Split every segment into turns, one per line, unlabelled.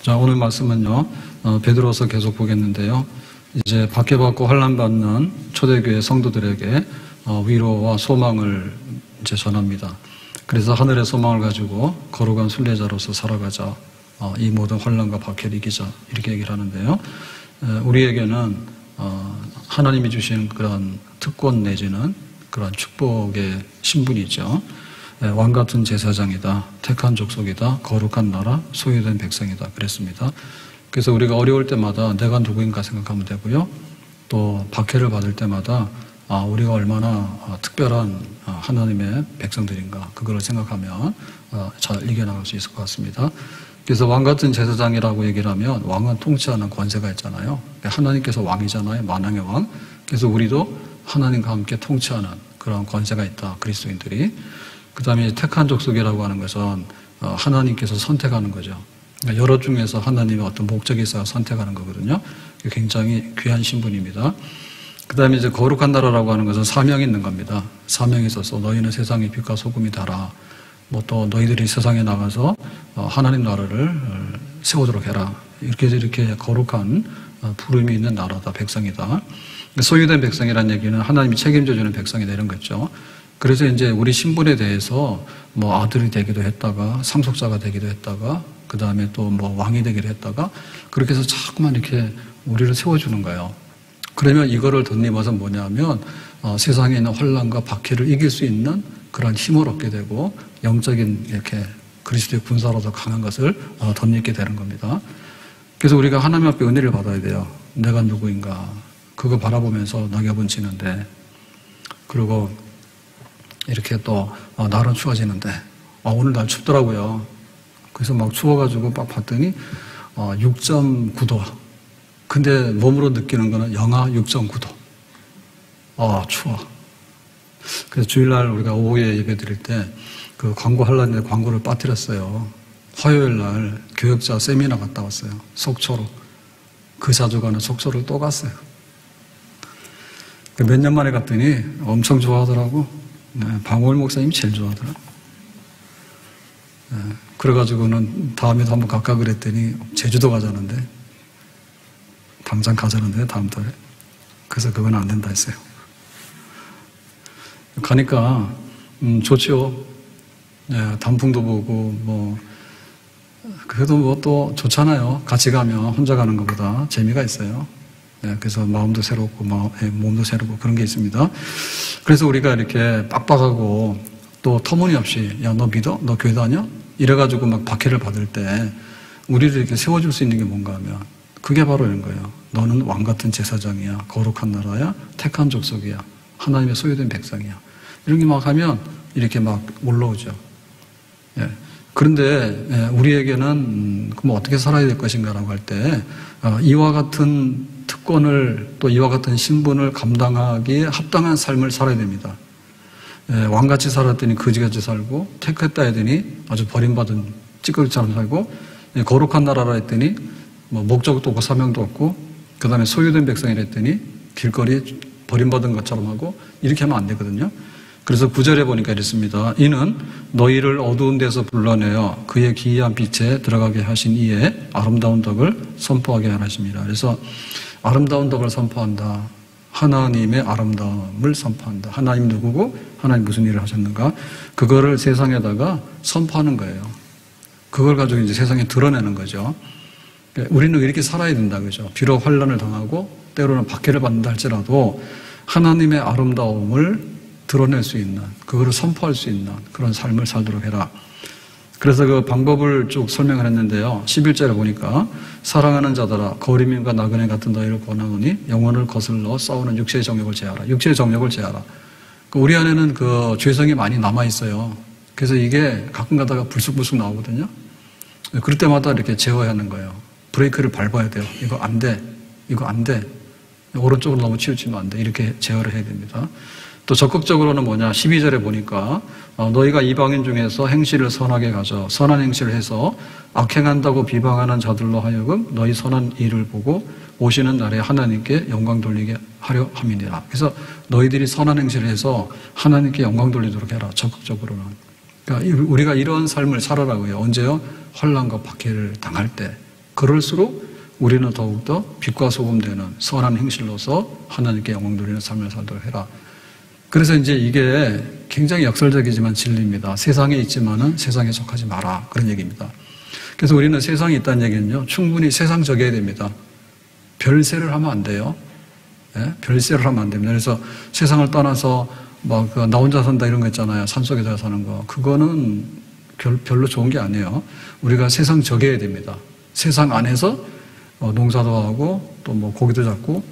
자, 오늘 말씀은요, 베드로서 계속 보겠는데요. 이제 박해받고 환난받는 초대교회 성도들에게 위로와 소망을 이제 전합니다. 그래서 하늘의 소망을 가지고 거룩한 순례자로서 살아가자. 이 모든 환난과 박해를 이기자. 이렇게 얘기를 하는데요. 우리에게는 하나님이 주신 그런 특권 내지는 그런 축복의 신분이죠. 왕같은 제사장이다, 택한 족속이다, 거룩한 나라, 소유된 백성이다 그랬습니다. 그래서 우리가 어려울 때마다 내가 누구인가 생각하면 되고요. 또 박해를 받을 때마다 우리가 얼마나 특별한 하나님의 백성들인가 그걸 생각하면 잘 이겨나갈 수 있을 것 같습니다. 그래서 왕같은 제사장이라고 얘기를 하면 왕은 통치하는 권세가 있잖아요. 하나님께서 왕이잖아요. 만왕의 왕. 그래서 우리도 하나님과 함께 통치하는 그런 권세가 있다. 그리스도인들이. 그 다음에 택한 족속이라고 하는 것은 하나님께서 선택하는 거죠. 그러니까 여러 중에서 하나님의 어떤 목적이 있어서 선택하는 거거든요. 굉장히 귀한 신분입니다. 그 다음에 이제 거룩한 나라라고 하는 것은 사명이 있는 겁니다. 사명이 있어서 너희는 세상의 빛과 소금이 달아. 또 너희들이 세상에 나가서 하나님 나라를 세우도록 해라. 이렇게 거룩한 부름이 있는 나라다, 백성이다. 소유된 백성이라는 얘기는 하나님이 책임져주는 백성이다 이런 거죠. 그래서 이제 우리 신분에 대해서 아들이 되기도 했다가 상속자가 되기도 했다가 그 다음에 또 왕이 되기도 했다가 그렇게 해서 자꾸만 이렇게 우리를 세워주는 거예요. 그러면 이거를 덧입어서 뭐냐면 세상에 있는 환난과 박해를 이길 수 있는 그런 힘을 얻게 되고 영적인 이렇게 그리스도의 군사로서 강한 것을 덧입게 되는 겁니다. 그래서 우리가 하나님 앞에 은혜를 받아야 돼요. 내가 누구인가 그거 바라보면서 낙엽은 지는데 그리고 이렇게 또 날은 추워지는데 오늘 날 춥더라고요. 그래서 막 추워가지고 막 봤더니 6.9도. 근데 몸으로 느끼는 거는 영하 6.9도. 추워. 그래서 주일날 우리가 오후에 예배 드릴 때 그 광고 하려는데 광고를 빠뜨렸어요. 화요일 날 교역자 세미나 갔다 왔어요. 속초로. 그 자주 가는 속초를 또 갔어요. 몇 년 만에 갔더니 엄청 좋아하더라고. 방울 목사님이 제일 좋아하더라. 그래가지고는 다음에도 한번 갈까 그랬더니 제주도 가자는데 당장 가자는데 다음 달에. 그래서 그건 안 된다 했어요. 가니까 좋죠. 단풍도 보고 그래도 또 좋잖아요. 같이 가면 혼자 가는 것보다 재미가 있어요. 그래서 마음도 새롭고 몸도 새롭고 그런 게 있습니다. 그래서 우리가 이렇게 빡빡하고 또 터무니없이 야 너 믿어? 너 교회 다녀? 이래가지고 막 박해를 받을 때 우리를 이렇게 세워줄 수 있는 게 뭔가 하면 그게 바로 이런 거예요. 너는 왕같은 제사장이야. 거룩한 나라야. 택한 족속이야. 하나님의 소유된 백성이야. 이런 게 막 하면 이렇게 막 올라오죠. 그런데 우리에게는 그럼 어떻게 살아야 될 것인가라고 할 때 이와 같은 특권을 또 이와 같은 신분을 감당하기에 합당한 삶을 살아야 됩니다. 왕같이 살았더니 거지같이 살고 택했다 했더니 아주 버림받은 찌꺼기처럼 살고 거룩한 나라라 했더니 목적도 없고 사명도 없고 그 다음에 소유된 백성이라 했더니 길거리 버림받은 것처럼 하고 이렇게 하면 안 되거든요. 그래서 9절에 보니까 이랬습니다. 이는 너희를 어두운 데서 불러내어 그의 기이한 빛에 들어가게 하신 이에 아름다운 덕을 선포하게 하십니다. 그래서 아름다운 덕을 선포한다. 하나님의 아름다움을 선포한다. 하나님 누구고 하나님 무슨 일을 하셨는가 그거를 세상에다가 선포하는 거예요. 그걸 가지고 이제 세상에 드러내는 거죠. 우리는 이렇게 살아야 된다 그죠. 비록 환난을 당하고 때로는 박해를 받는다 할지라도 하나님의 아름다움을 드러낼 수 있는 그거를 선포할 수 있는 그런 삶을 살도록 해라. 그래서 그 방법을 쭉 설명을 했는데요. 11절에 보니까 사랑하는 자들아 거리민과 나그네 같은 너희를 권하노니 영혼을 거슬러 싸우는 육체의 정욕을 제하라. 육체의 정욕을 제하라. 우리 안에는 그 죄성이 많이 남아있어요. 그래서 이게 가끔 가다가 불쑥불쑥 나오거든요. 그럴 때마다 이렇게 제어해야 하는 거예요. 브레이크를 밟아야 돼요. 이거 안 돼. 이거 안 돼. 오른쪽으로 너무 치우치면 안 돼. 이렇게 제어를 해야 됩니다. 또 적극적으로는 뭐냐 12절에 보니까 너희가 이방인 중에서 행실을 선하게 가져 선한 행실을 해서 악행한다고 비방하는 자들로 하여금 너희 선한 일을 보고 오시는 날에 하나님께 영광 돌리게 하려 함이니라. 그래서 너희들이 선한 행실을 해서 하나님께 영광 돌리도록 해라. 적극적으로는. 그러니까 우리가 이런 삶을 살아라고요. 언제요? 환난과 박해를 당할 때 그럴수록 우리는 더욱더 빛과 소금 되는 선한 행실로서 하나님께 영광 돌리는 삶을 살도록 해라. 그래서 이제 이게 굉장히 역설적이지만 진리입니다. 세상에 있지만은 세상에 속하지 마라. 그런 얘기입니다. 그래서 우리는 세상에 있다는 얘기는요, 충분히 세상적이어야 됩니다. 별세를 하면 안 돼요. 예? 별세를 하면 안 됩니다. 그래서 세상을 떠나서 나 혼자 산다 이런 거 있잖아요. 산속에서 사는 거. 그거는 별로 좋은 게 아니에요. 우리가 세상적이어야 됩니다. 세상 안에서 농사도 하고 또 고기도 잡고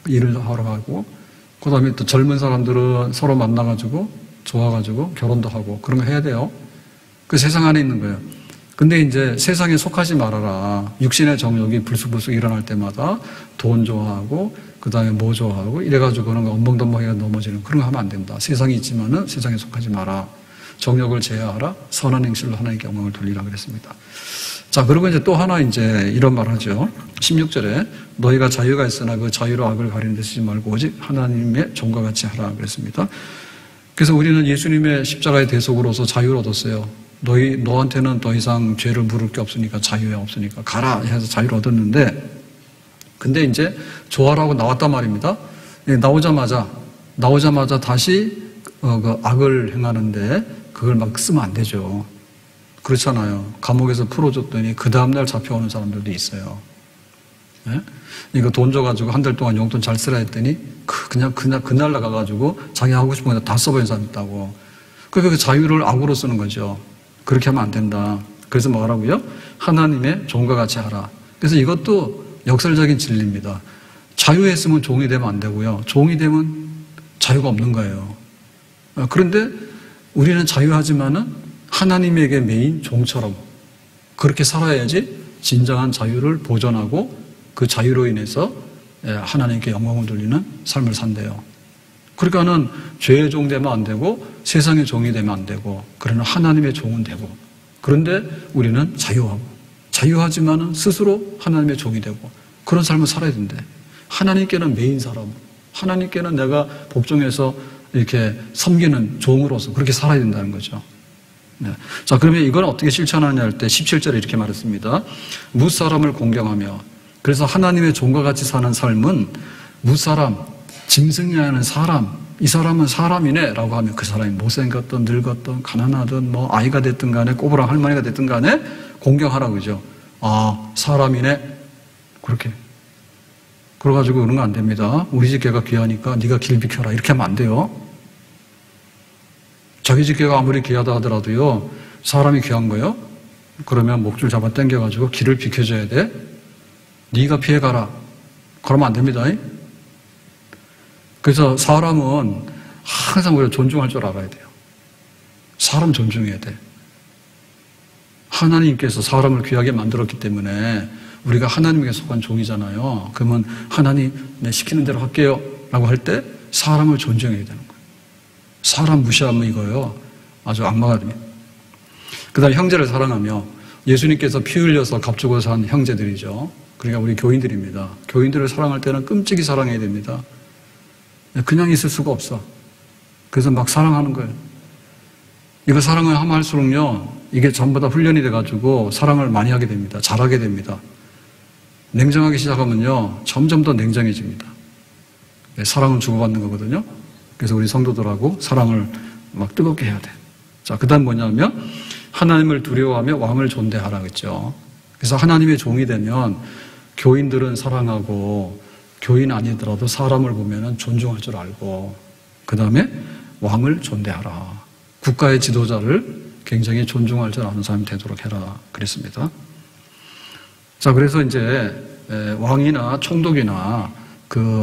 일을 하러 가고, 그 다음에 또 젊은 사람들은 서로 만나가지고 좋아가지고 결혼도 하고 그런 거 해야 돼요. 그 세상 안에 있는 거예요. 근데 이제 세상에 속하지 말아라. 육신의 정욕이 불쑥불쑥 일어날 때마다 돈 좋아하고 그 다음에 뭐 좋아하고 이래가지고는 엉벙덩벙이가 넘어지는 그런 거 하면 안 된다. 세상이 있지만은 세상에 속하지 마라. 정욕을 제어하라. 선한 행실로 하나님께 영광을 돌리라 그랬습니다. 자, 그리고 이제 또 하나 이제 이런 말 하죠. 16절에 너희가 자유가 있으나 그 자유로 악을 가리는 데 쓰지 말고 오직 하나님의 종과 같이 하라 그랬습니다. 그래서 우리는 예수님의 십자가의 대속으로서 자유를 얻었어요. 너한테는 더 이상 죄를 물을 게 없으니까 자유가 없으니까 가라 해서 자유를 얻었는데, 근데 이제 조화라고 나왔단 말입니다. 나오자마자 다시 그 악을 행하는데 그걸 막 쓰면 안 되죠. 그렇잖아요. 감옥에서 풀어줬더니 그 다음날 잡혀오는 사람들도 있어요. 예? 이거 돈 줘가지고 한 달 동안 용돈 잘 쓰라 했더니 그냥 그날 나가가지고 자기 하고 싶은 거 다 써버린 사람 있다고. 그 자유를 악으로 쓰는 거죠. 그렇게 하면 안 된다. 그래서 뭐라고요? 하나님의 종과 같이 하라. 그래서 이것도 역설적인 진리입니다. 자유했으면 종이 되면 안 되고요. 종이 되면 자유가 없는 거예요. 그런데 우리는 자유하지만은 하나님에게 매인 종처럼 그렇게 살아야지 진정한 자유를 보존하고 그 자유로 인해서 하나님께 영광을 돌리는 삶을 산대요. 그러니까는 죄의 종 되면 안 되고 세상의 종이 되면 안 되고, 그러나 하나님의 종은 되고, 그런데 우리는 자유하지만은 스스로 하나님의 종이 되고 그런 삶을 살아야 된대. 하나님께는 매인 사람, 하나님께는 내가 법정에서 이렇게 섬기는 종으로서 그렇게 살아야 된다는 거죠. 네. 자, 그러면 이건 어떻게 실천하냐 할 때 17절에 이렇게 말했습니다. 무사람을 공경하며, 그래서 하나님의 종과 같이 사는 삶은 무사람, 짐승이 아닌 사람, 이 사람은 사람이네 라고 하면 그 사람이 못생겼든 늙었든 가난하든 아이가 됐든 간에 꼬부랑 할머니가 됐든 간에 공경하라고 그러죠. 아, 사람이네. 그렇게. 그래가지고 그런 거 안 됩니다. 우리 집 개가 귀하니까 네가 길 비켜라. 이렇게 하면 안 돼요. 자기 집 개가 아무리 귀하다 하더라도요, 사람이 귀한 거예요? 그러면 목줄 잡아 당겨가지고 길을 비켜줘야 돼. 네가 피해가라. 그러면 안 됩니다. 그래서 사람은 항상 우리가 존중할 줄 알아야 돼요. 사람 존중해야 돼. 하나님께서 사람을 귀하게 만들었기 때문에 우리가 하나님에게 속한 종이잖아요. 그러면 하나님 내 시키는 대로 할게요 라고 할 때 사람을 존중해야 되는 거예요. 사람 무시하면 이거요, 아주 악마가 됩니다. 그 다음에 형제를 사랑하며, 예수님께서 피 흘려서 값주고 산 형제들이죠. 그러니까 우리 교인들입니다. 교인들을 사랑할 때는 끔찍이 사랑해야 됩니다. 그냥 있을 수가 없어. 그래서 막 사랑하는 거예요. 이거 사랑을 하면 할수록요, 이게 전부 다 훈련이 돼가지고 사랑을 많이 하게 됩니다. 잘하게 됩니다. 냉정하기 시작하면요, 점점 더 냉정해집니다. 사랑은 주고받는 거거든요. 그래서 우리 성도들하고 사랑을 막 뜨겁게 해야 돼. 자, 그 다음 뭐냐면 하나님을 두려워하며 왕을 존대하라 그랬죠. 그래서 하나님의 종이 되면 교인들은 사랑하고, 교인 아니더라도 사람을 보면 존중할 줄 알고, 그 다음에 왕을 존대하라. 국가의 지도자를 굉장히 존중할 줄 아는 사람이 되도록 해라 그랬습니다. 자, 그래서 이제 왕이나 총독이나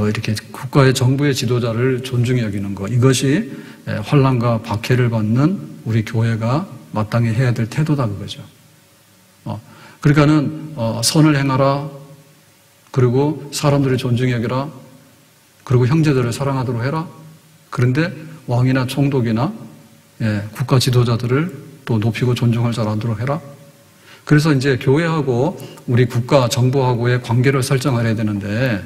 이렇게 국가의 정부의 지도자를 존중히 여기는 것, 이것이 환난과 박해를 받는 우리 교회가 마땅히 해야 될 태도다 그거죠. 그러니까는 선을 행하라. 그리고 사람들을 존중히 여기라. 그리고 형제들을 사랑하도록 해라. 그런데 왕이나 총독이나 국가 지도자들을 또 높이고 존중할 줄 알도록 해라. 그래서 이제 교회하고 우리 국가 정부하고의 관계를 설정해야 되는데,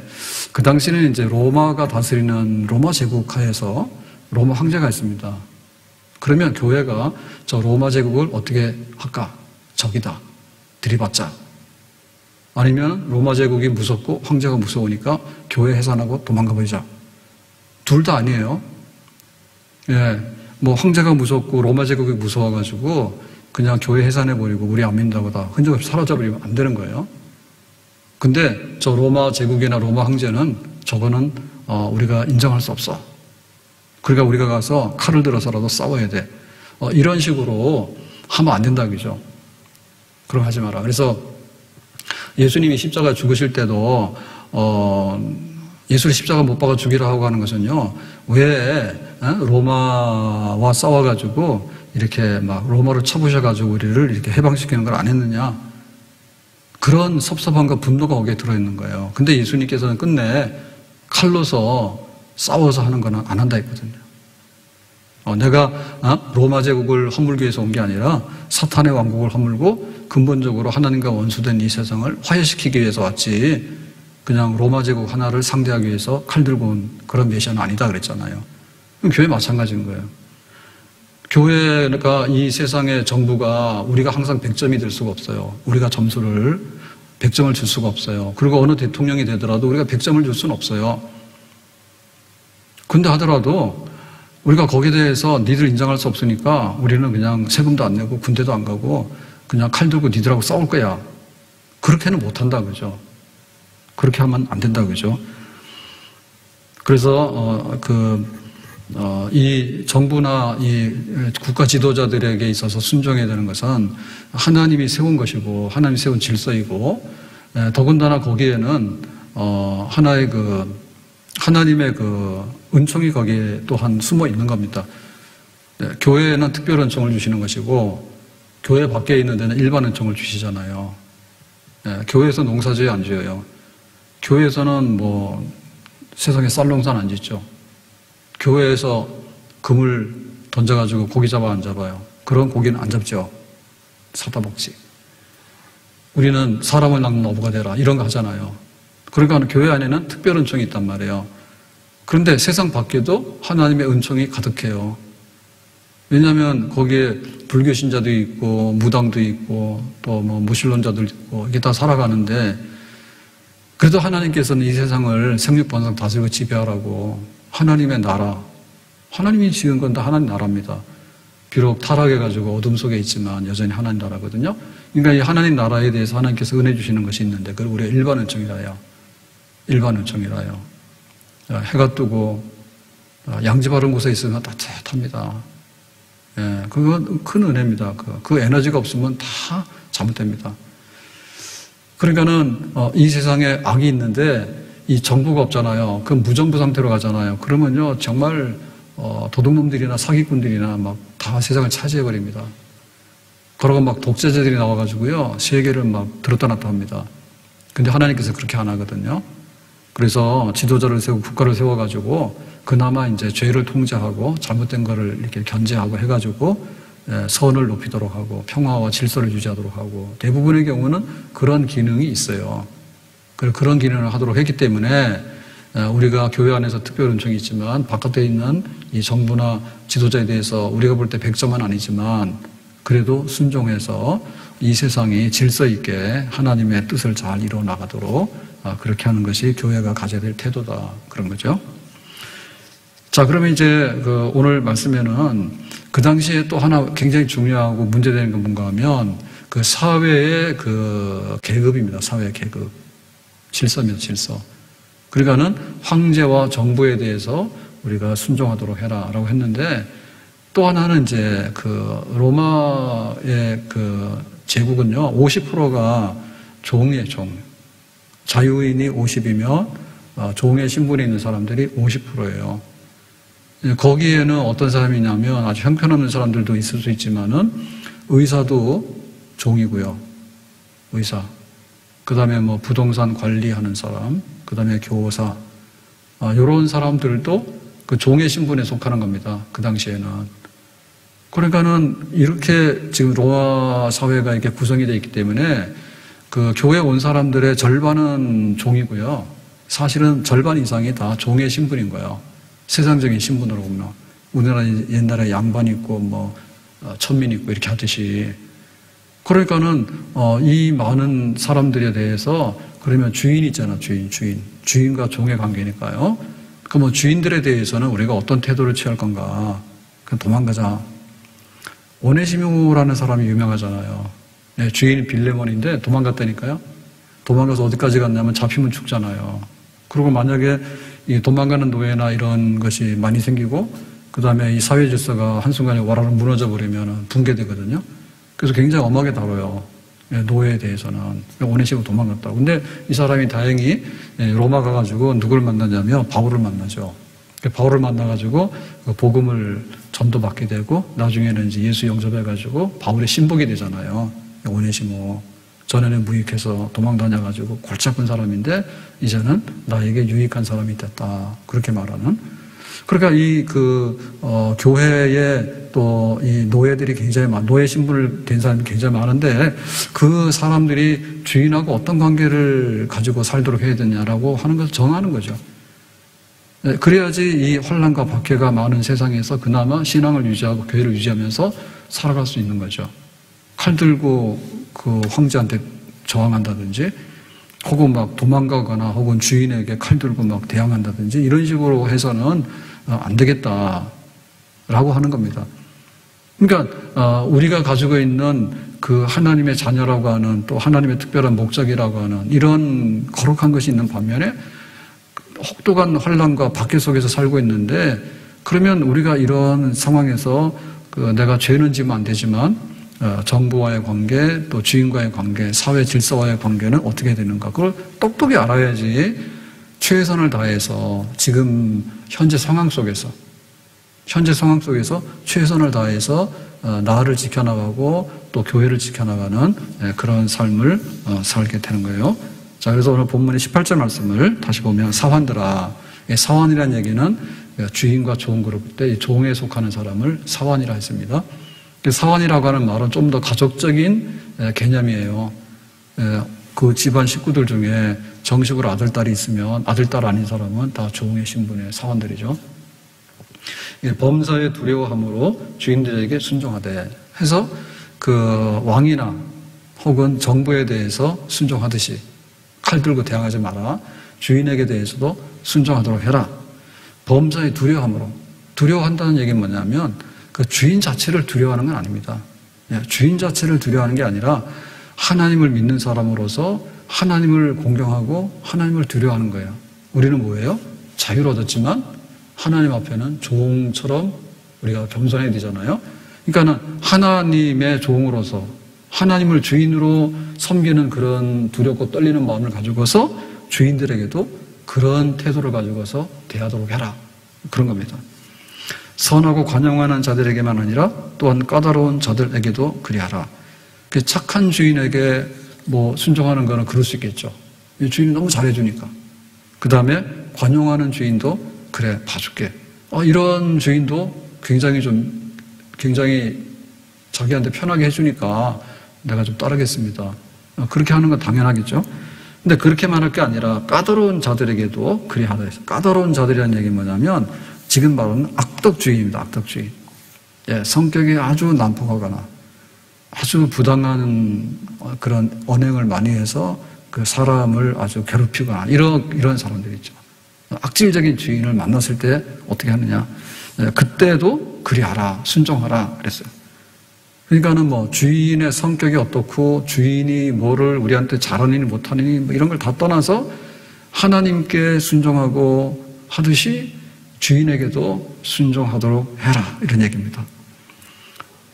그 당시에는 이제 로마가 다스리는 로마 제국 하에서 로마 황제가 있습니다. 그러면 교회가 저 로마 제국을 어떻게 할까? 적이다. 들이받자. 아니면 로마 제국이 무섭고 황제가 무서우니까 교회 해산하고 도망가 버리자. 둘 다 아니에요. 예, 뭐 황제가 무섭고 로마 제국이 무서워가지고 그냥 교회 해산해버리고 우리 안 믿는다고 다 흔적없이 사라져버리면 안 되는 거예요. 근데 저 로마 제국이나 로마 황제는 저거는 우리가 인정할 수 없어. 그러니까 우리가 가서 칼을 들어서라도 싸워야 돼. 이런 식으로 하면 안 된다 그죠? 그럼 하지 마라. 그래서 예수님이 십자가 죽으실 때도 예수를 십자가 못 박아 죽이라 하고 하는 것은요. 왜 로마와 싸워가지고 이렇게 막 로마로 쳐부셔가지고 우리를 이렇게 해방시키는 걸 안 했느냐? 그런 섭섭함과 분노가 거기에 들어있는 거예요. 근데 예수님께서는 끝내 칼로서 싸워서 하는 거는 안 한다 했거든요. 내가 로마 제국을 허물기 위해서 온 게 아니라 사탄의 왕국을 허물고 근본적으로 하나님과 원수된 이 세상을 화해시키기 위해서 왔지 그냥 로마 제국 하나를 상대하기 위해서 칼 들고 온 그런 메시아는 아니다 그랬잖아요. 그럼 교회 마찬가지인 거예요. 교회가 이 세상의 정부가 우리가 항상 100점이 될 수가 없어요. 우리가 점수를 100점을 줄 수가 없어요. 그리고 어느 대통령이 되더라도 우리가 100점을 줄 수는 없어요. 근데 하더라도 우리가 거기에 대해서 니들 인정할 수 없으니까 우리는 그냥 세금도 안 내고 군대도 안 가고 그냥 칼 들고 니들하고 싸울 거야. 그렇게는 못한다 그죠? 그렇게 하면 안 된다 그죠? 그래서 이 정부나 이 국가 지도자들에게 있어서 순종해야 되는 것은 하나님이 세운 것이고 하나님이 세운 질서이고 더군다나 거기에는 하나님의 은총이 거기에 또한 숨어 있는 겁니다. 교회에는 특별 은총을 주시는 것이고 교회 밖에 있는 데는 일반 은총을 주시잖아요. 교회에서 농사지어야 안 지어요. 교회에서는 뭐 세상에 쌀 농사는 안 짓죠. 교회에서 금을 던져가지고 고기 잡아 안 잡아요. 그런 고기는 안 잡죠. 사다 먹지. 우리는 사람을 낳는 어부가 되라 이런 거 하잖아요. 그러니까 교회 안에는 특별 은총이 있단 말이에요. 그런데 세상 밖에도 하나님의 은총이 가득해요. 왜냐하면 거기에 불교 신자도 있고 무당도 있고 또 뭐 무신론자도 있고 이게 다 살아가는데 그래도 하나님께서는 이 세상을 생육번성 다스리고 지배하라고 하나님의 나라, 하나님이 지은 건 다 하나님 나라입니다. 비록 타락해가지고 어둠 속에 있지만 여전히 하나님 나라거든요. 그러니까 이 하나님 나라에 대해서 하나님께서 은혜 주시는 것이 있는데 그걸 우리가 일반 은총이라 해요. 일반 은총이라요. 해가 뜨고 양지 바른 곳에 있으면 따뜻합니다. 예, 그건 큰 은혜입니다. 그 에너지가 없으면 다 잘못됩니다. 그러니까는 이 세상에 악이 있는데 이 정부가 없잖아요. 그럼 무정부 상태로 가잖아요. 그러면요 정말 도둑놈들이나 사기꾼들이나 막 다 세상을 차지해버립니다. 그러고 막 독재자들이 나와가지고요 세계를 막 들었다 놨다 합니다. 근데 하나님께서 그렇게 안 하거든요. 그래서 지도자를 세우고 국가를 세워가지고 그나마 이제 죄를 통제하고 잘못된 거를 이렇게 견제하고 해가지고 선을 높이도록 하고 평화와 질서를 유지하도록 하고 대부분의 경우는 그런 기능이 있어요. 그런 기능을 하도록 했기 때문에 우리가 교회 안에서 특별 은총이 있지만 바깥에 있는 이 정부나 지도자에 대해서 우리가 볼 때 100점은 아니지만 그래도 순종해서 이 세상이 질서 있게 하나님의 뜻을 잘 이루어 나가도록 그렇게 하는 것이 교회가 가져야 될 태도다 그런 거죠. 자, 그러면 이제 오늘 말씀에는 그 당시에 또 하나 굉장히 중요하고 문제되는 건 뭔가 하면 그 사회의 그 계급입니다. 사회의 계급. 질서입니다. 질서. 그러니까는 황제와 정부에 대해서 우리가 순종하도록 해라라고 했는데 또 하나는 이제 로마의 제국은요 50%가 종이에요. 종. 자유인이 50이면 종의 신분에 있는 사람들이 50%예요. 거기에는 어떤 사람이 있냐면 아주 형편없는 사람들도 있을 수 있지만은 의사도 종이고요. 의사. 그 다음에 뭐 부동산 관리하는 사람, 그 다음에 교사, 이런 사람들도 그 종의 신분에 속하는 겁니다. 그 당시에는. 그러니까는 이렇게 지금 로마 사회가 이렇게 구성이 되어 있기 때문에 그 교회 온 사람들의 절반은 종이고요. 사실은 절반 이상이 다 종의 신분인 거예요. 세상적인 신분으로 보면. 우리나라 옛날에 양반 있고 뭐 천민 있고 이렇게 하듯이 그러니까는 이 많은 사람들에 대해서 그러면 주인이 있잖아, 주인과 종의 관계니까요. 그 뭐 주인들에 대해서는 우리가 어떤 태도를 취할 건가? 그냥 도망가자. 오네시모라는 사람이 유명하잖아요. 네, 주인이 빌레몬인데 도망갔다니까요. 도망가서 어디까지 갔냐면 잡히면 죽잖아요. 그리고 만약에 이 도망가는 노예나 이런 것이 많이 생기고 그 다음에 이 사회 질서가 한순간에 와라락 무너져 버리면 붕괴되거든요. 그래서 굉장히 엄하게 다뤄요. 노예에 대해서는. 오네시모 도망갔다고. 근데 이 사람이 다행히 로마 가가지고 누구를 만나냐면 바울을 만나죠. 바울을 만나가지고 복음을 전도받게 되고 나중에는 이제 예수 영접해가지고 바울의 신복이 되잖아요. 오네시모. 전에는 무익해서 도망 다녀가지고 골치 아픈 사람인데 이제는 나에게 유익한 사람이 됐다. 그렇게 말하는. 그러니까 교회에 또 이 노예들이 굉장히 노예 신분을 된 사람이 굉장히 많은데 그 사람들이 주인하고 어떤 관계를 가지고 살도록 해야 되냐라고 하는 것을 정하는 거죠. 그래야지 이 혼란과 박해가 많은 세상에서 그나마 신앙을 유지하고 교회를 유지하면서 살아갈 수 있는 거죠. 칼 들고 그 황제한테 저항한다든지 혹은 막 도망가거나 혹은 주인에게 칼 들고 막 대항한다든지 이런 식으로 해서는 안 되겠다라고 하는 겁니다. 그러니까 우리가 가지고 있는 그 하나님의 자녀라고 하는 또 하나님의 특별한 목적이라고 하는 이런 거룩한 것이 있는 반면에 혹독한 혼란과 박해 속에서 살고 있는데 그러면 우리가 이런 상황에서 내가 죄는 지면 안 되지만 정부와의 관계 또 주인과의 관계 사회 질서와의 관계는 어떻게 되는가 그걸 똑똑히 알아야지 최선을 다해서 지금 현재 상황 속에서 최선을 다해서 나를 지켜나가고 또 교회를 지켜나가는 그런 삶을 살게 되는 거예요. 자, 그래서 오늘 본문의 18절 말씀을 다시 보면 사환들아. 사환이라는 얘기는 주인과 종 그룹 때 종에 속하는 사람을 사환이라 했습니다. 사환이라고 하는 말은 좀 더 가족적인 개념이에요. 그 집안 식구들 중에 정식으로 아들, 딸이 있으면 아들, 딸 아닌 사람은 다 종의 신분의 사환들이죠. 범사에 두려워함으로 주인들에게 순종하되 해서 그 왕이나 혹은 정부에 대해서 순종하듯이 칼 들고 대항하지 마라. 주인에게 대해서도 순종하도록 해라. 범사에 두려워함으로. 두려워한다는 얘기는 뭐냐면 그 주인 자체를 두려워하는 건 아닙니다. 주인 자체를 두려워하는 게 아니라 하나님을 믿는 사람으로서 하나님을 공경하고 하나님을 두려워하는 거예요. 우리는 뭐예요? 자유를 얻었지만 하나님 앞에는 종처럼 우리가 겸손해야 되잖아요. 그러니까는 하나님의 종으로서 하나님을 주인으로 섬기는 그런 두렵고 떨리는 마음을 가지고서 주인들에게도 그런 태도를 가지고서 대하도록 해라. 그런 겁니다. 선하고 관용하는 자들에게만 아니라 또한 까다로운 자들에게도 그리하라. 착한 주인에게 뭐 순종하는 거는 그럴 수 있겠죠. 주인이 너무 잘해주니까. 그 다음에 관용하는 주인도 그래 봐줄게. 이런 주인도 굉장히 자기한테 편하게 해주니까 내가 좀 따르겠습니다. 그렇게 하는 건 당연하겠죠. 근데 그렇게만 할 게 아니라 까다로운 자들에게도 그리하라 해서 까다로운 자들이라는 얘기는 뭐냐면 지금 말하는 악덕주의입니다. 악덕주의. 성격이 아주 난폭하거나 아주 부당한 그런 언행을 많이 해서 그 사람을 아주 괴롭히거나 이런 사람들이 있죠. 악질적인 주인을 만났을 때 어떻게 하느냐. 그때도 그리하라, 순종하라 그랬어요. 그러니까는 뭐 주인의 성격이 어떻고 주인이 뭐를 우리한테 잘하느니 못하느니 뭐 이런 걸 다 떠나서 하나님께 순종하고 하듯이 주인에게도 순종하도록 해라 이런 얘기입니다.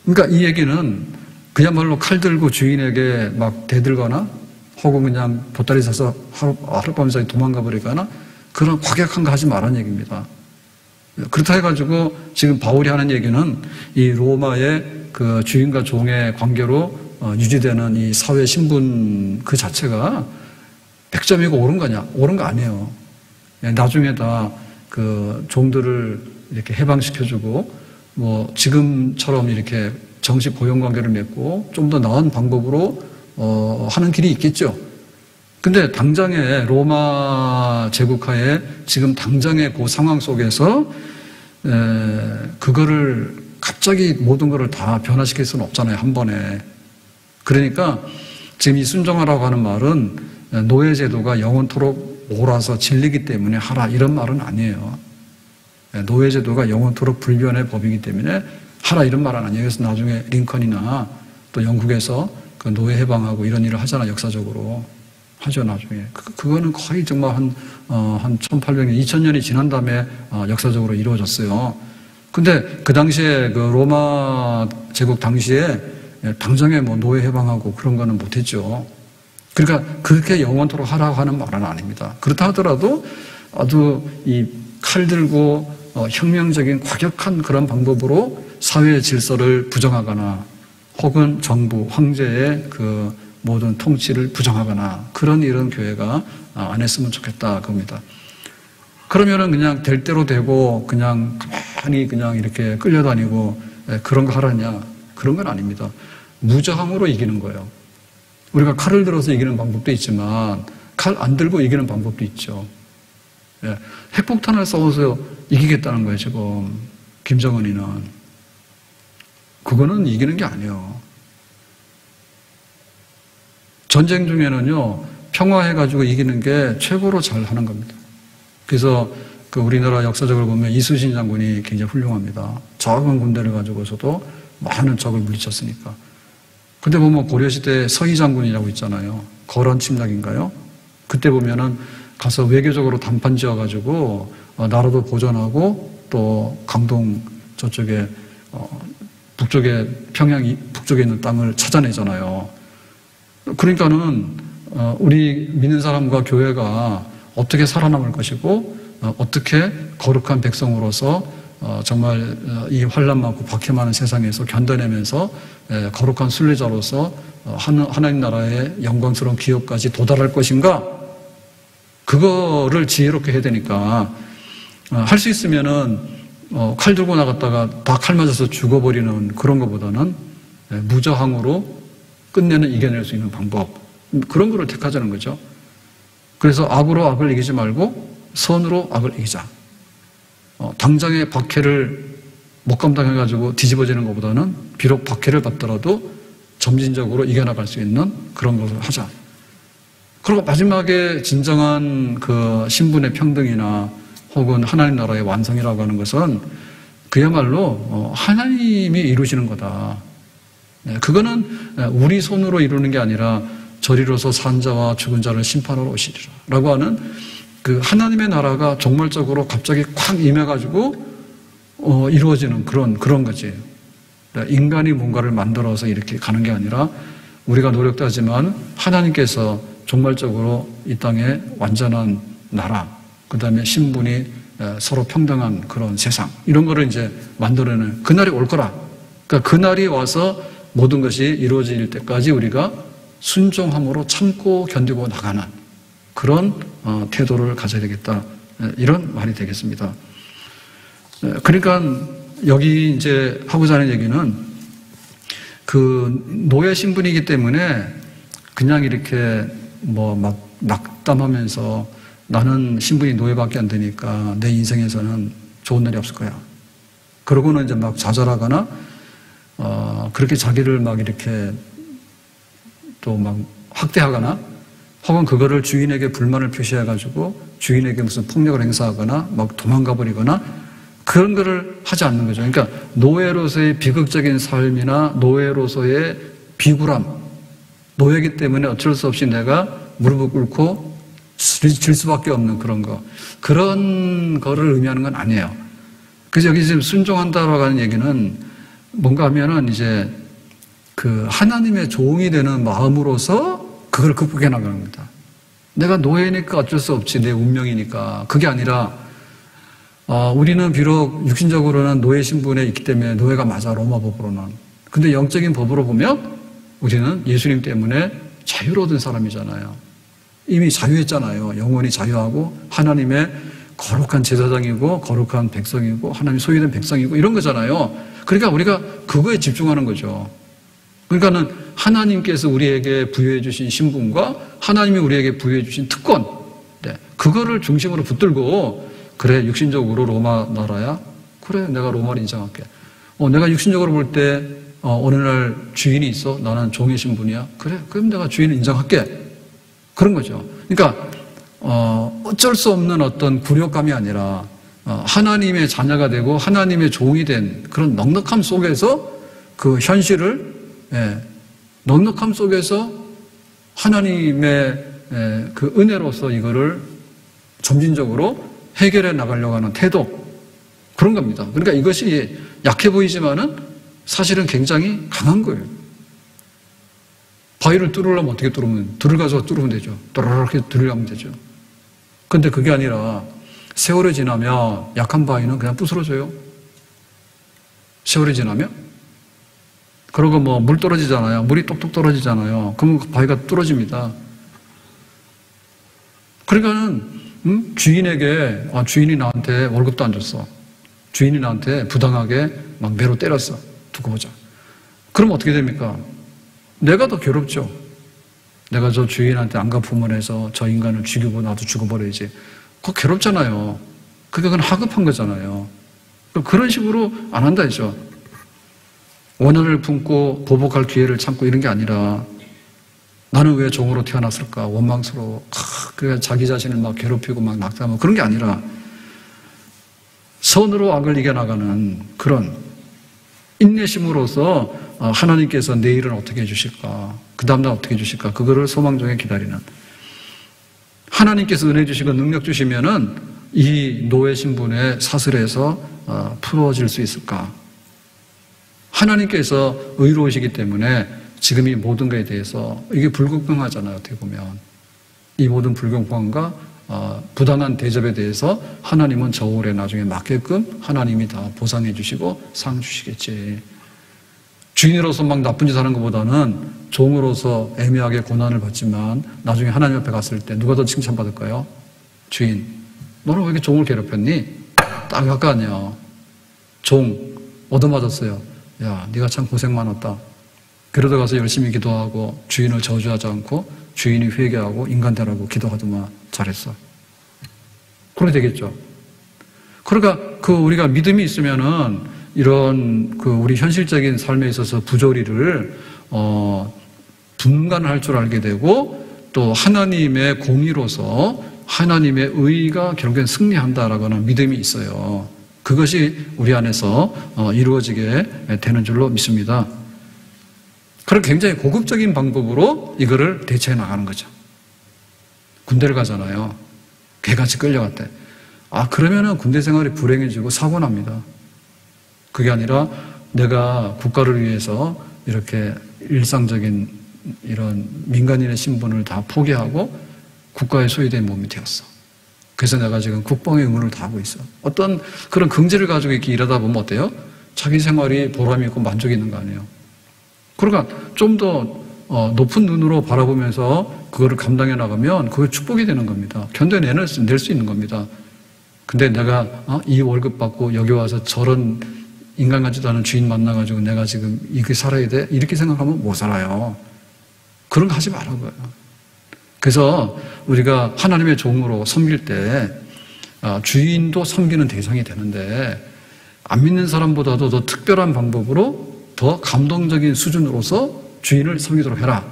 그러니까 이 얘기는 그야말로 칼 들고 주인에게 막 대들거나 혹은 그냥 보따리 사서 하룻밤 사이 도망가 버리거나 그런 과격한 거 하지 말라는 얘기입니다. 그렇다 해가지고 지금 바울이 하는 얘기는 이 로마의 그 주인과 종의 관계로 유지되는 이 사회 신분 그 자체가 100점이고 옳은 거냐? 옳은 거 아니에요. 나중에 다 그 종들을 이렇게 해방시켜주고 뭐 지금처럼 이렇게 정식 고용 관계를 맺고 좀 더 나은 방법으로 하는 길이 있겠죠. 근데 당장의 로마 제국하에 지금 당장의 그 상황 속에서 그거를 갑자기 모든 거를 다 변화시킬 수는 없잖아요. 한 번에. 그러니까 지금 이 순종하라고 하는 말은 노예제도가 영원토록 옳아서 진리기 때문에 하라 이런 말은 아니에요. 노예제도가 영원토록 불변의 법이기 때문에 하라 이런 말은 아니에요. 그래서 나중에 링컨이나 또 영국에서 그 노예 해방하고 이런 일을 하잖아, 역사적으로. 하죠, 나중에. 그거는 거의 정말 한 1800년, 2000년이 지난 다음에 역사적으로 이루어졌어요. 근데 그 당시에 그 로마 제국 당시에 당장에 뭐 노예 해방하고 그런 거는 못했죠. 그러니까 그렇게 영원토록 하라고 하는 말은 아닙니다. 그렇다 하더라도 아주 이 칼 들고 혁명적인 과격한 그런 방법으로 사회의 질서를 부정하거나 혹은 정부, 황제의 그 모든 통치를 부정하거나 그런 일은 교회가 안 했으면 좋겠다 그겁니다. 그러면은 그냥 될 대로 되고 그냥 가만히 그냥 이렇게 끌려다니고 그런 거 하라냐? 그런 건 아닙니다. 무저항으로 이기는 거예요. 우리가 칼을 들어서 이기는 방법도 있지만 칼 안 들고 이기는 방법도 있죠. 핵폭탄을 쏘아서 이기겠다는 거예요, 지금. 김정은이는. 그거는 이기는 게 아니에요. 전쟁 중에는요, 평화해가지고 이기는 게 최고로 잘 하는 겁니다. 그래서 그 우리나라 역사적으로 보면 이순신 장군이 굉장히 훌륭합니다. 작은 군대를 가지고서도 많은 적을 물리쳤으니까. 근데 보면 고려시대 서희 장군이라고 있잖아요. 거란 침략인가요? 그때 보면은 가서 외교적으로 단판 지어가지고 나라도 보존하고 또 강동 저쪽에 북쪽에 평양 북쪽에 있는 땅을 찾아내잖아요. 그러니까는 우리 믿는 사람과 교회가 어떻게 살아남을 것이고 어떻게 거룩한 백성으로서 정말 이 환난 많고 박해 많은 세상에서 견뎌내면서 거룩한 순례자로서 하나님 나라의 영광스러운 기업까지 도달할 것인가? 그거를 지혜롭게 해야 되니까 할 수 있으면은 칼 들고 나갔다가 다 칼 맞아서 죽어버리는 그런 것보다는 무저항으로 끝내는 이겨낼 수 있는 방법 그런 거를 택하자는 거죠. 그래서 악으로 악을 이기지 말고 선으로 악을 이기자. 당장의 박해를 못 감당해가지고 뒤집어지는 것보다는 비록 박해를 받더라도 점진적으로 이겨나갈 수 있는 그런 것을 하자. 그리고 마지막에 진정한 그 신분의 평등이나 혹은 하나님 나라의 완성이라고 하는 것은 그야말로 하나님이 이루시는 거다. 그거는 우리 손으로 이루는 게 아니라 저리로서 산 자와 죽은 자를 심판하러 오시리라 라고 하는 그 하나님의 나라가 종말적으로 갑자기 콱 임해가지고 이루어지는 그런 거지. 인간이 뭔가를 만들어서 이렇게 가는 게 아니라 우리가 노력도 하지만 하나님께서 종말적으로 이 땅에 완전한 나라, 그 다음에 신분이 서로 평등한 그런 세상, 이런 거를 이제 만들어내는 그날이 올 거라. 그러니까 그날이 와서 모든 것이 이루어질 때까지 우리가 순종함으로 참고 견디고 나가는 그런 태도를 가져야 되겠다. 이런 말이 되겠습니다. 그러니까 여기 이제 하고자 하는 얘기는 그 노예 신분이기 때문에 그냥 이렇게 뭐 막 낙담하면서 나는 신분이 노예밖에 안 되니까 내 인생에서는 좋은 날이 없을 거야. 그러고는 이제 막 좌절하거나 그렇게 자기를 막 이렇게 또 막 학대하거나 혹은 그거를 주인에게 불만을 표시해가지고 주인에게 무슨 폭력을 행사하거나 막 도망가 버리거나 그런 거를 하지 않는 거죠. 그러니까 노예로서의 비극적인 삶이나 노예로서의 비굴함, 노예이기 때문에 어쩔 수 없이 내가 무릎을 꿇고 질 수밖에 없는 그런 거를 의미하는 건 아니에요. 그래서 여기 지금 순종한다라고 하는 얘기는 뭔가 하면은 이제 그 하나님의 종이 되는 마음으로서 그걸 극복해 나가는 겁니다. 내가 노예니까 어쩔 수 없지, 내 운명이니까. 그게 아니라 우리는 비록 육신적으로는 노예 신분에 있기 때문에 노예가 맞아, 로마 법으로는. 근데 영적인 법으로 보면 우리는 예수님 때문에 자유로운 사람이잖아요. 이미 자유했잖아요. 영원히 자유하고 하나님의 거룩한 제사장이고 거룩한 백성이고 하나님 소유된 백성이고 이런 거잖아요. 그러니까 우리가 그거에 집중하는 거죠. 그러니까는 하나님께서 우리에게 부여해 주신 신분과 하나님이 우리에게 부여해 주신 특권, 그거를 중심으로 붙들고 그래, 육신적으로 로마 나라야? 그래, 내가 로마를 인정할게. 내가 육신적으로 볼 때 어느 날 주인이 있어. 나는 종의 신분이야. 그래, 그럼 내가 주인을 인정할게. 그런 거죠. 그러니까 어쩔 수 없는 어떤 굴욕감이 아니라 하나님의 자녀가 되고 하나님의 종이 된 그런 넉넉함 속에서 그 현실을, 넉넉함 속에서 하나님의 그 은혜로서 이거를 점진적으로 해결해 나가려고 하는 태도, 그런 겁니다. 그러니까 이것이 약해 보이지만은 사실은 굉장히 강한 거예요. 바위를 뚫으려면 어떻게 뚫으면, 돌을 가져가 뚫으면 되죠. 또르르 뚫으려면 되죠. 근데 그게 아니라 세월이 지나면 약한 바위는 그냥 부스러져요. 세월이 지나면. 그리고 뭐 물 떨어지잖아요. 물이 똑똑 떨어지잖아요. 그러면 그 바위가 뚫어집니다. 그러니까는 주인에게 주인이 나한테 월급도 안 줬어. 주인이 나한테 부당하게 막 매로 때렸어. 두고 보자. 그럼 어떻게 됩니까? 내가 더 괴롭죠. 내가 저 주인한테 안 갚으면 해서 저 인간을 죽이고 나도 죽어버려야지. 그거 괴롭잖아요. 그건 하급한 거잖아요. 그런 식으로 안 한다 했죠. 원한을 품고 보복할 기회를 참고 이런 게 아니라 나는 왜 종으로 태어났을까? 원망스러워. 그래 자기 자신을 막 괴롭히고 막 낙담하고 그런 게 아니라 선으로 악을 이겨나가는 그런 인내심으로서 하나님께서 내일은 어떻게 해주실까? 그 다음날 어떻게 해주실까? 그거를 소망 중에 기다리는. 하나님께서 은혜 주시고 능력 주시면은 이 노예 신분의 사슬에서 풀어질 수 있을까? 하나님께서 의로우시기 때문에 지금 이 모든 것에 대해서 이게 불공평하잖아요. 어떻게 보면. 이 모든 불공평과 부당한 대접에 대해서 하나님은 저울에 나중에 맞게끔 하나님이 다 보상해 주시고 상 주시겠지. 주인으로서 막 나쁜 짓 하는 것보다는 종으로서 애매하게 고난을 받지만 나중에 하나님 앞에 갔을 때 누가 더 칭찬받을까요? 주인. 너는 왜 이렇게 종을 괴롭혔니? 딱 아까 아니야. 종 얻어맞았어요. 야, 네가 참 고생 많았다. 그러다 가서 열심히 기도하고 주인을 저주하지 않고 주인이 회개하고 인간 되라고 기도하더만 잘했어. 그래 되겠죠. 그러니까 우리가 믿음이 있으면은 이런 우리 현실적인 삶에 있어서 부조리를 분간할 줄 알게 되고 또 하나님의 공의로서 하나님의 의가 결국엔 승리한다라고 하는 믿음이 있어요. 그것이 우리 안에서 이루어지게 되는 줄로 믿습니다. 그런 굉장히 고급적인 방법으로 이거를 대처해 나가는 거죠. 군대를 가잖아요. 개같이 끌려갔대. 그러면은 군대 생활이 불행해지고 사고 납니다. 그게 아니라 내가 국가를 위해서 이렇게 일상적인 이런 민간인의 신분을 다 포기하고 국가에 소유된 몸이 되었어. 그래서 내가 지금 국방의 의무를 다하고 있어. 어떤 그런 긍지를 가지고 이렇게 일하다 보면 어때요? 자기 생활이 보람이 있고 만족이 있는 거 아니에요. 그러니까 좀 더 높은 눈으로 바라보면서 그거를 감당해 나가면 그게 축복이 되는 겁니다. 견뎌낼 수 있는 겁니다. 근데 내가 이 월급 받고 여기 와서 저런 인간 같지도 않은 주인 만나가지고 내가 지금 이렇게 살아야 돼? 이렇게 생각하면 못 살아요. 그런 거 하지 말라고요. 그래서 우리가 하나님의 종으로 섬길 때 주인도 섬기는 대상이 되는데 안 믿는 사람보다도 더 특별한 방법으로 더 감동적인 수준으로서 주인을 섬기도록 해라.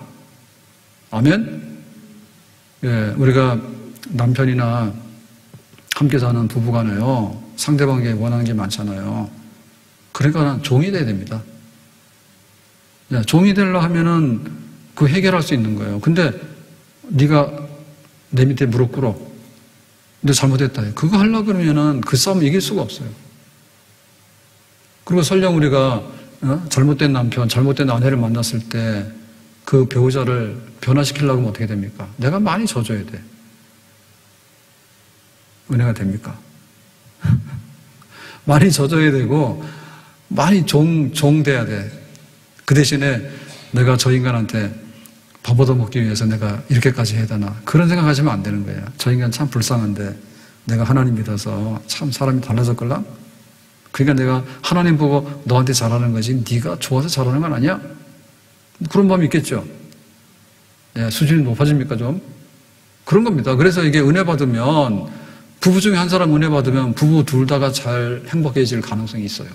아멘? 예, 우리가 남편이나 함께 사는 부부간에요. 상대방에게 원하는 게 많잖아요. 그러니까 종이 돼야 됩니다. 예, 종이 되려 하면은 그 해결할 수 있는 거예요. 근데 네가 내 밑에 무릎 꿇어. 근데 잘못했다. 그거 하려고 그러면은 그 싸움 이길 수가 없어요. 그리고 설령 우리가 잘못된 남편, 잘못된 아내를 만났을 때 그 배우자를 변화시키려고 하면 어떻게 됩니까? 내가 많이 져줘야 돼. 은혜가 됩니까? 많이 져줘야 되고 많이 종 돼야 돼. 그 대신에 내가 저 인간한테 밥 얻어먹기 위해서 내가 이렇게까지 해야 되나 그런 생각하시면 안 되는 거예요. 저 인간 참 불쌍한데 내가 하나님 믿어서 참 사람이 달라졌걸랑? 그러니까 내가 하나님 보고 너한테 잘하는 거지 네가 좋아서 잘하는 건 아니야? 그런 마음이 있겠죠. 네, 수준이 높아집니까 좀? 그런 겁니다. 그래서 이게 은혜 받으면 부부 중에 한 사람 은혜 받으면 부부 둘 다가 잘 행복해질 가능성이 있어요.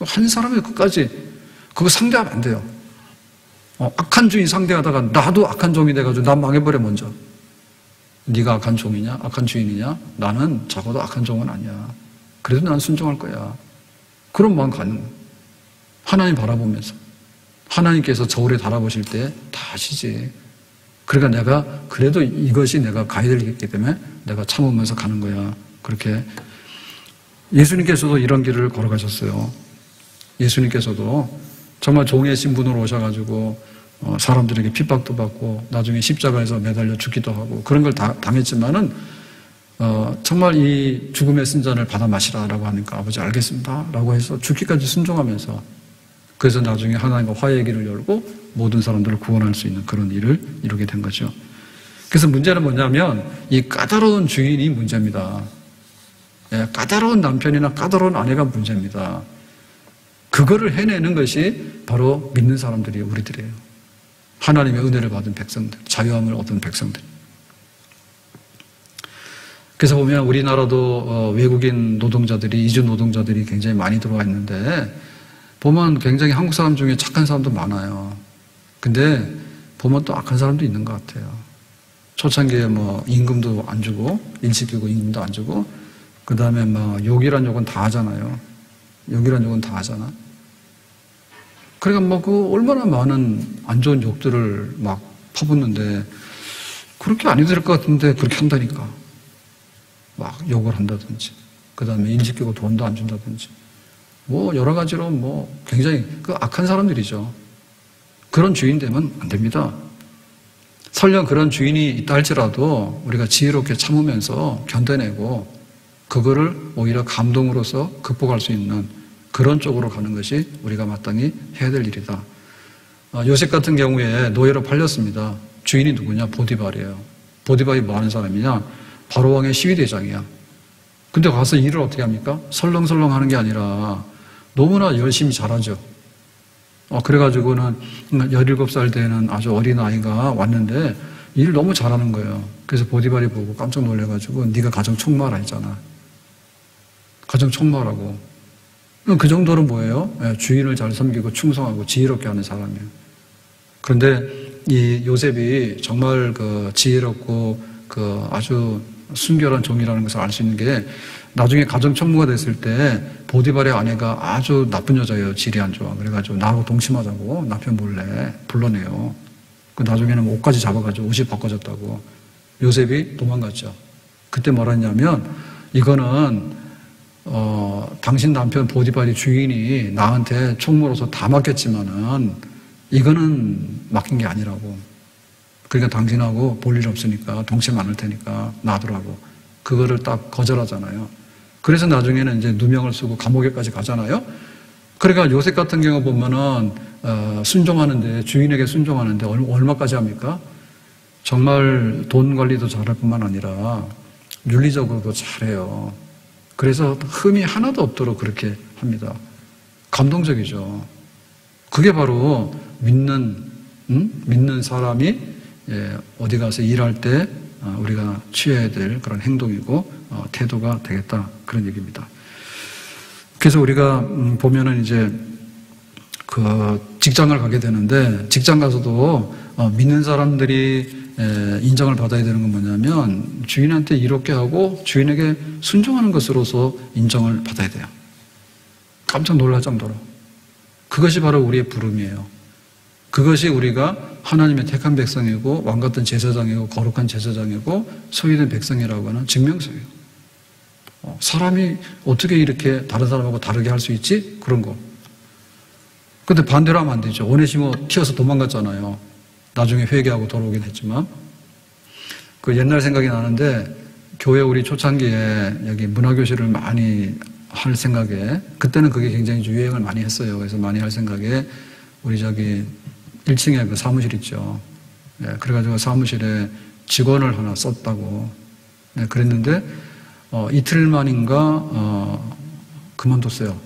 한 사람이 끝까지 그거 상대하면 안 돼요. 악한 주인 상대하다가 나도 악한 종이 돼가지고 난 망해버려 먼저. 네가 악한 종이냐? 악한 주인이냐? 나는 적어도 악한 종은 아니야. 그래도 난 순종할 거야. 그런 마음 갖는 거예요. 하나님 바라보면서. 하나님께서 저울에 달아보실 때 다 아시지. 그러니까 내가 그래도 이것이 내가 가야 될 일이기 때문에 내가 참으면서 가는 거야. 그렇게 예수님께서도 이런 길을 걸어가셨어요. 예수님께서도 정말 종의 신분으로 오셔가지고 사람들에게 핍박도 받고 나중에 십자가에서 매달려 죽기도 하고 그런 걸 다 당했지만은 정말 이 죽음의 쓴잔을 받아 마시라라고 하니까 아버지 알겠습니다 라고 해서 죽기까지 순종하면서 그래서 나중에 하나님과 화해의 길을 열고 모든 사람들을 구원할 수 있는 그런 일을 이루게 된 거죠. 그래서 문제는 뭐냐면 이 까다로운 주인이 문제입니다. 예, 까다로운 남편이나 까다로운 아내가 문제입니다. 그거를 해내는 것이 바로 믿는 사람들이 우리들이에요. 하나님의 은혜를 받은 백성들, 자유함을 얻은 백성들. 그래서 보면 우리나라도 외국인 노동자들이, 이주 노동자들이 굉장히 많이 들어와 있는데 보면 굉장히 한국 사람 중에 착한 사람도 많아요. 근데 보면 또 악한 사람도 있는 것 같아요. 초창기에 뭐 임금도 안 주고 일시키고 임금도 안 주고 그 다음에 뭐 욕이란 욕은 다 하잖아요. 욕이란 욕은 다 하잖아. 그러니까 뭐 그 얼마나 많은 안 좋은 욕들을 막 퍼붓는데 그렇게 안 해도 될 것 같은데 그렇게 한다니까. 막 욕을 한다든지 그 다음에 일시키고 돈도 안 준다든지 뭐 여러 가지로 뭐 굉장히 그 악한 사람들이죠. 그런 주인 되면 안 됩니다. 설령 그런 주인이 있다 할지라도 우리가 지혜롭게 참으면서 견뎌내고 그거를 오히려 감동으로서 극복할 수 있는 그런 쪽으로 가는 것이 우리가 마땅히 해야 될 일이다. 요셉 같은 경우에 노예로 팔렸습니다. 주인이 누구냐? 보디발이에요. 보디발이 뭐 하는 사람이냐? 바로 왕의 시위대장이야. 근데 가서 일을 어떻게 합니까? 설렁설렁 하는 게 아니라 너무나 열심히 잘하죠. 그래가지고는 17살 되는 아주 어린 아이가 왔는데 일을 너무 잘하는 거예요. 그래서 보디발이 보고 깜짝 놀래가지고 네가 가정 총무하라 했잖아. 가정 총무하라고. 그 정도는 뭐예요? 주인을 잘 섬기고 충성하고 지혜롭게 하는 사람이에요. 그런데 이 요셉이 정말 그 지혜롭고 그 아주 순결한 종이라는 것을 알 수 있는 게 나중에 가정 총무가 됐을 때 보디발의 아내가 아주 나쁜 여자예요. 질이 안 좋아. 그래가지고 나하고 동침하자고 남편 몰래 불러내요. 그 나중에는 옷까지 잡아가지고 옷이 바꿔졌다고. 요셉이 도망갔죠. 그때 뭐라 했냐면 이거는 당신 남편 보디발이 주인이 나한테 총무로서 다 맡겼지만은 이거는 맡긴 게 아니라고. 그러니까 당신하고 볼 일 없으니까 동침 안 할 테니까 놔두라고. 그거를 딱 거절하잖아요. 그래서 나중에는 이제 누명을 쓰고 감옥에까지 가잖아요. 그러니까 요셉 같은 경우 보면은 순종하는데 주인에게 순종하는데 얼마까지 합니까? 정말 돈 관리도 잘할 뿐만 아니라 윤리적으로도 잘해요. 그래서 흠이 하나도 없도록 그렇게 합니다. 감동적이죠. 그게 바로 믿는 사람이 어디 가서 일할 때 우리가 취해야 될 그런 행동이고 태도가 되겠다 그런 얘기입니다. 그래서 우리가 보면은 이제 그 직장을 가게 되는데 직장 가서도 믿는 사람들이 인정을 받아야 되는 건 뭐냐면 주인한테 이롭게 하고 주인에게 순종하는 것으로서 인정을 받아야 돼요. 깜짝 놀랄 정도로. 그것이 바로 우리의 부름이에요. 그것이 우리가 하나님의 택한 백성이고 왕같은 제사장이고 거룩한 제사장이고 소유된 백성이라고 하는 증명서예요. 사람이 어떻게 이렇게 다른 사람하고 다르게 할 수 있지? 그런 거. 근데 반대로 하면 안 되죠. 오네시모 튀어서 도망갔잖아요. 나중에 회개하고 돌아오긴 했지만. 그 옛날 생각이 나는데 교회 우리 초창기에 여기 문화교실을 많이 할 생각에 그때는 그게 굉장히 유행을 많이 했어요. 그래서 많이 할 생각에 우리 저기 1층에 그 사무실 있죠. 그래가지고 사무실에 직원을 하나 썼다고. 그랬는데 이틀 만인가 그만뒀어요.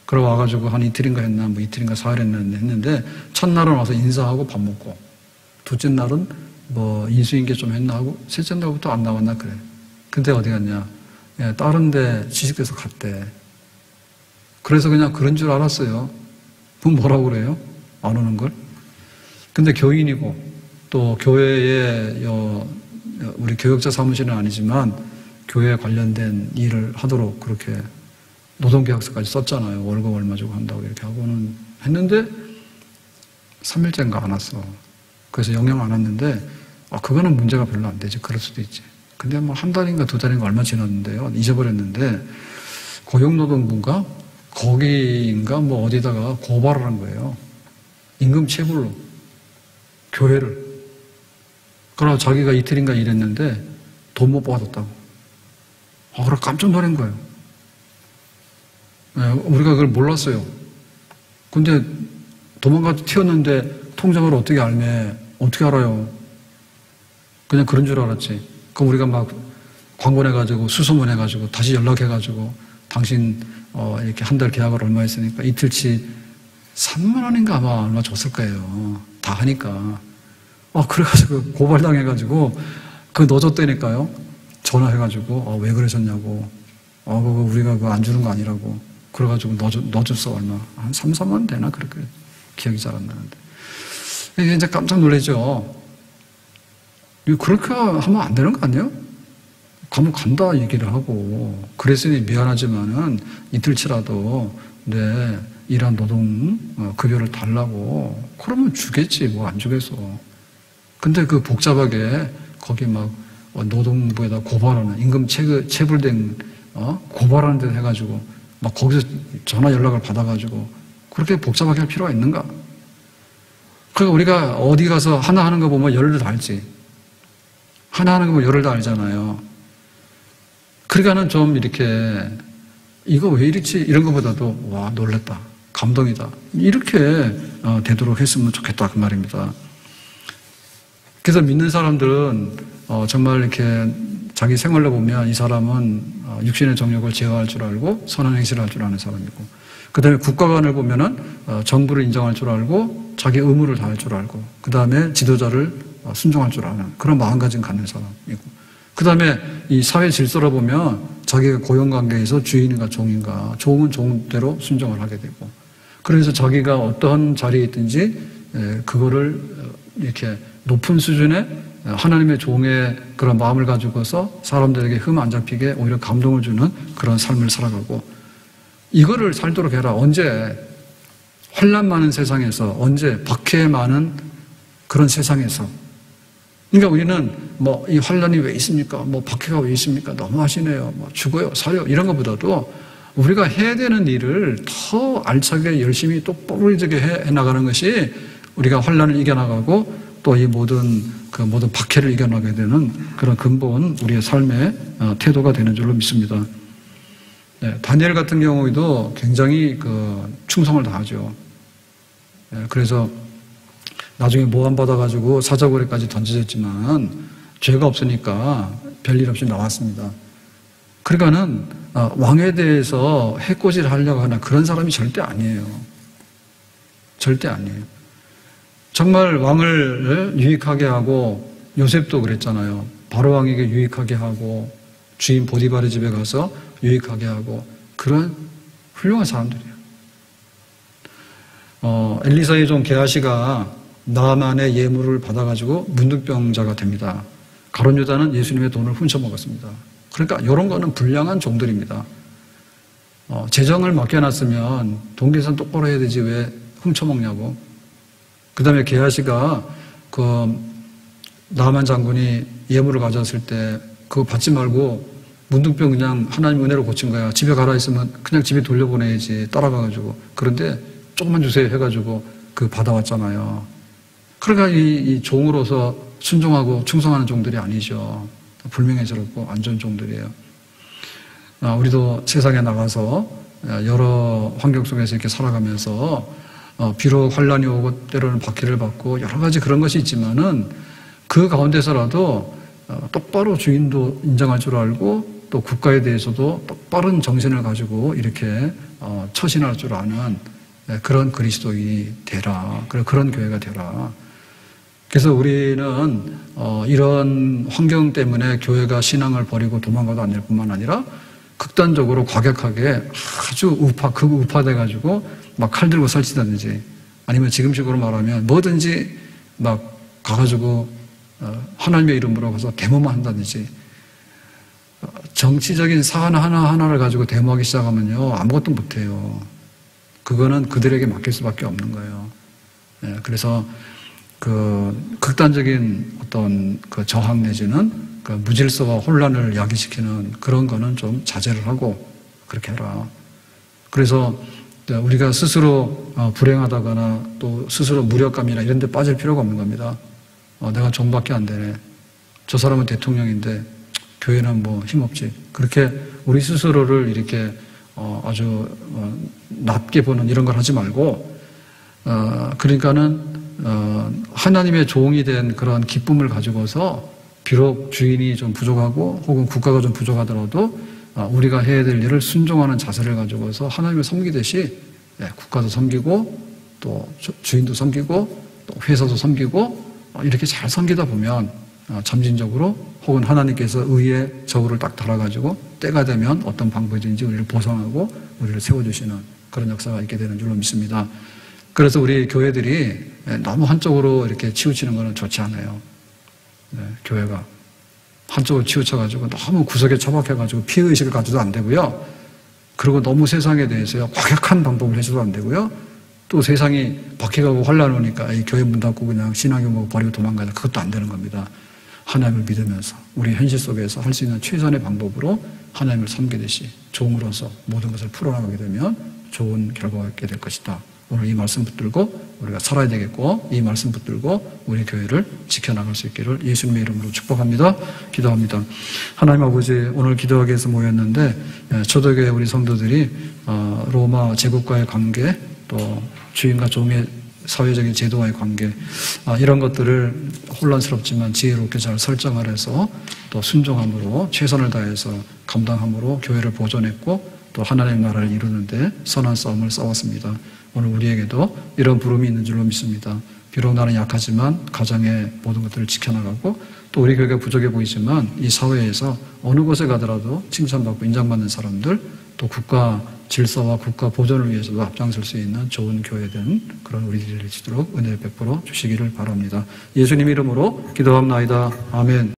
그러 와가지고 한 이틀인가 했나 뭐 이틀인가 사흘 했는데 첫날은 와서 인사하고 밥 먹고 둘째 날은 뭐 인수인계 좀 했나 하고 셋째 날부터 안 나왔나 그래. 근데 어디 갔냐? 다른 데 취직돼서 갔대. 그래서 그냥 그런 줄 알았어요. 그럼 뭐라고 그래요? 안 오는 걸? 근데 교인이고 또 교회에 우리 교역자 사무실은 아니지만 교회에 관련된 일을 하도록 그렇게 노동계약서까지 썼잖아요. 월급 얼마 주고 한다고 이렇게 하고는 했는데 3일째인가 안 왔어. 그래서 영향 안 왔는데 그거는 문제가 별로 안 되지. 그럴 수도 있지. 근데 뭐 한 달인가 두 달인가 얼마 지났는데요. 잊어버렸는데 고용노동부인가 거기인가 뭐 어디다가 고발을 한 거예요. 임금 체불로 교회를. 그러나 자기가 이틀인가 일했는데 돈 못 받았다고. 그래 깜짝 놀란 거예요. 네, 우리가 그걸 몰랐어요. 근데 도망가서 튀었는데 통장을 어떻게 어떻게 알아요? 그냥 그런 줄 알았지. 그럼 우리가 막 광고내가지고 수소문해가지고 다시 연락해가지고 당신 이렇게 한 달 계약을 얼마 했으니까 이틀치 3만 원인가 아마 얼마 줬을 거예요. 다 하니까. 그래가지고 고발당해가지고 그거 넣어줬다니까요. 전화해가지고 왜 그러셨냐고. 그거 우리가 그거 안 주는 거 아니라고. 그래가지고 넣어줬어 얼마. 한 3, 4만 원 되나 그렇게 기억이 잘 안 나는데. 이게 이제 깜짝 놀라죠. 그렇게 하면 안 되는 거 아니에요? 가면 간다 얘기를 하고 그랬으니 미안하지만은 이틀치라도 내 일한 노동 급여를 달라고 그러면 주겠지 뭐 안 주겠어. 근데 그 복잡하게 거기 막 노동부에다 고발하는 임금 체불된 고발하는 데 해가지고 막 거기서 전화 연락을 받아가지고 그렇게 복잡하게 할 필요가 있는가? 그러니까 우리가 어디 가서 하나 하는 거 보면 열을 다 알지. 하나 하는 거 보면 열을 다 알잖아요. 그러니까는 좀 이렇게 이거 왜 이렇지? 이런 것보다도 와 놀랬다. 감동이다. 이렇게 되도록 했으면 좋겠다 그 말입니다. 그래서 믿는 사람들은 정말 이렇게 자기 생활로 보면 이 사람은 육신의 정욕을 제어할 줄 알고 선한 행실을 할 줄 아는 사람이고 그 다음에 국가관을 보면은 정부를 인정할 줄 알고 자기 의무를 다할 줄 알고 그 다음에 지도자를 순종할 줄 아는 그런 마음가짐 갖는 사람이고 그 다음에 이 사회 질서로 보면 자기가 고용관계에서 주인인가 종인가 종은 종대로 순종을 하게 되고 그래서 자기가 어떠한 자리에 있든지 그거를 이렇게 높은 수준의 하나님의 종의 그런 마음을 가지고서 사람들에게 흠 안 잡히게 오히려 감동을 주는 그런 삶을 살아가고 이거를 살도록 해라. 언제 환난 많은 세상에서 언제 박해 많은 그런 세상에서 그러니까 우리는 뭐 이 환난이 왜 있습니까? 뭐 박해가 왜 있습니까? 너무 하시네요. 뭐 죽어요, 살요 이런 것보다도 우리가 해야 되는 일을 더 알차게 열심히 똑부러지게 해 나가는 것이 우리가 환난을 이겨나가고 또 이 모든 박해를 이겨나가게 되는 그런 근본 우리의 삶의 태도가 되는 줄로 믿습니다. 네, 다니엘 같은 경우에도 굉장히 충성을 다하죠. 네, 그래서 나중에 모함받아가지고 사자고래까지 던져졌지만 죄가 없으니까 별일 없이 나왔습니다. 그러니까는 왕에 대해서 해코지를 하려고 하나 그런 사람이 절대 아니에요. 절대 아니에요. 정말 왕을 유익하게 하고 요셉도 그랬잖아요. 바로 왕에게 유익하게 하고 주인 보디발의 집에 가서 유익하게 하고 그런 훌륭한 사람들이에요. 엘리사의 종 게하시가 나만의 예물을 받아가지고 문둥병자가 됩니다. 가룟 유다는 예수님의 돈을 훔쳐먹었습니다. 그러니까 이런 거는 불량한 종들입니다. 재정을 맡겨놨으면 돈 계산 똑바로 해야 되지 왜 훔쳐먹냐고. 그 다음에 게하시가 나만 장군이 예물을 가져왔을 때 그거 받지 말고 문둥병 그냥 하나님 은혜로 고친 거야. 집에 가라 했으면 그냥 집에 돌려보내야지 따라가가지고. 그런데 조금만 주세요 해가지고 받아왔잖아요. 그러니까 이 종으로서 순종하고 충성하는 종들이 아니죠. 불명예스럽고 안 좋은 종들이에요. 우리도 세상에 나가서 여러 환경 속에서 이렇게 살아가면서 비록 환란이 오고 때로는 박해를 받고 여러 가지 그런 것이 있지만은 그 가운데서라도 똑바로 주인도 인정할 줄 알고 또 국가에 대해서도 똑바른 정신을 가지고 이렇게 처신할 줄 아는 그런 그리스도인이 되라. 그런 교회가 되라. 그래서 우리는 이런 환경 때문에 교회가 신앙을 버리고 도망가도 안 될 뿐만 아니라 극단적으로 과격하게 아주 극우파돼가지고 막 칼 들고 설치다든지 아니면 지금식으로 말하면 뭐든지 막 가가지고 하나님의 이름으로 가서 데모만 한다든지 정치적인 사안 하나하나를 가지고 데모하기 시작하면요 아무것도 못해요. 그거는 그들에게 맡길 수밖에 없는 거예요. 그래서 그 극단적인 어떤 그 저항 내지는 그 무질서와 혼란을 야기시키는 그런 거는 좀 자제를 하고 그렇게 해라. 그래서 우리가 스스로 불행하다거나 또 스스로 무력감이나 이런 데 빠질 필요가 없는 겁니다. 내가 종밖에 안 되네. 저 사람은 대통령인데 교회는 뭐 힘없지. 그렇게 우리 스스로를 이렇게 아주 낮게 보는 이런 걸 하지 말고 그러니까는 하나님의 종이 된 그런 기쁨을 가지고서 비록 주인이 좀 부족하고 혹은 국가가 좀 부족하더라도 우리가 해야 될 일을 순종하는 자세를 가지고서 하나님을 섬기듯이 국가도 섬기고 또 주인도 섬기고 또 회사도 섬기고 이렇게 잘 섬기다 보면 점진적으로 혹은 하나님께서 의의 저울을 딱 달아가지고 때가 되면 어떤 방법이든지 우리를 보상하고 우리를 세워주시는 그런 역사가 있게 되는 줄로 믿습니다. 그래서 우리 교회들이 너무 한쪽으로 이렇게 치우치는 것은 좋지 않아요. 교회가 한쪽으로 치우쳐가지고 너무 구석에 처박혀가지고 피해의식을 가져도 안 되고요. 그리고 너무 세상에 대해서요 과격한 방법을 해서도 안 되고요. 또 세상이 박해가고 환란 오니까 이 교회 문 닫고 그냥 신앙용어 버리고 도망가는 그것도 안 되는 겁니다. 하나님을 믿으면서 우리 현실 속에서 할 수 있는 최선의 방법으로 하나님을 섬기듯이 종으로서 모든 것을 풀어나가게 되면 좋은 결과가 있게 될 것이다. 오늘 이 말씀 붙들고 우리가 살아야 되겠고 이 말씀 붙들고 우리 교회를 지켜나갈 수 있기를 예수님의 이름으로 축복합니다. 기도합니다. 하나님 아버지 오늘 기도하기 위해서 모였는데 초대교회 우리 성도들이 로마 제국과의 관계 또 주인과 종의 사회적인 제도와의 관계 이런 것들을 혼란스럽지만 지혜롭게 잘 설정을 해서 또 순종함으로 최선을 다해서 감당함으로 교회를 보존했고 또 하나님의 나라를 이루는데 선한 싸움을 싸웠습니다. 오늘 우리에게도 이런 부름이 있는 줄로 믿습니다. 비록 나는 약하지만 가정의 모든 것들을 지켜나가고 또 우리 교회가 부족해 보이지만 이 사회에서 어느 곳에 가더라도 칭찬받고 인정받는 사람들 또 국가 질서와 국가 보존을 위해서도 앞장설 수 있는 좋은 교회된 그런 우리들이 되도록 은혜 베풀어 주시기를 바랍니다. 예수님 이름으로 기도합나이다. 아멘.